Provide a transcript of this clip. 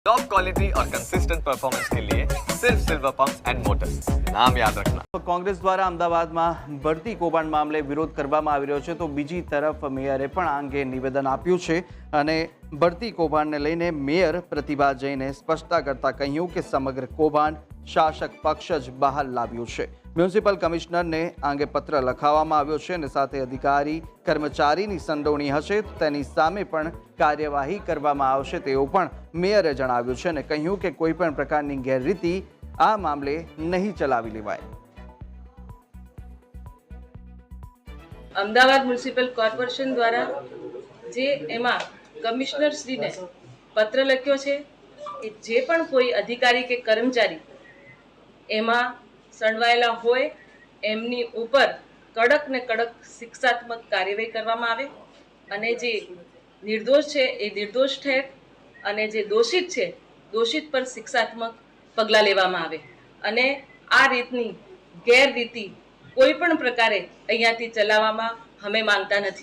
Top quality और consistent performance के लिए सिर्फ सिल्वर पंप्स एंड मोटर्स, नाम याद रखना। તો કોંગ્રેસ દ્વારા અમદાવાદમાં ભરતી કૌભાંડ મામલે વિરોધ કરવામાં આવી રહ્યો છે, તો બીજી તરફ મેયરે પણ આ અંગે નિવેદન આપ્યું છે અને ભરતી કૌભાંડને લઈને મેયર પ્રતિભા જૈને સ્પષ્ટતા કરતા કહ્યું કે સમગ્ર કૌભાંડ શાસક પક્ષ જ બહાર લાવ્યું છે। મ્યુનિસિપલ કમિશનરને આ અંગે પત્ર લખાવવામાં આવ્યો છે અને સાથે અધિકારી કર્મચારીની સંડોવણી હશે તો તેની સામે પણ કાર્યવાહી કરવામાં આવશે તેવું પણ મેયરે જણાવ્યું છે અને કહ્યું કે કોઈ પણ પ્રકારની ગેરરીતિ આ મામલે નહીં ચલાવી લેવાય। અમદાવાદ મ્યુનિસિપલ કોર્પોરેશન દ્વારા જે એમાં કમિશનર શ્રીને પત્ર લખ્યો છે કે જે પણ કોઈ અધિકારી કે કર્મચારી એમાં સંડવાયેલા હોય એમની ઉપર કડક ને કડક શિક્ષાત્મક કાર્યવાહી કરવામાં આવે અને જે નિર્દોષ છે એ નિર્દોષ ઠેર અને જે દોષિત છે દોષિત પર શિક્ષાત્મક પગલાં લેવામાં આવે અને આ રીતની ગેરરીતિ કોઈ પણ પ્રકારે અહીંયાથી ચલાવવામાં અમે માંગતા નથી।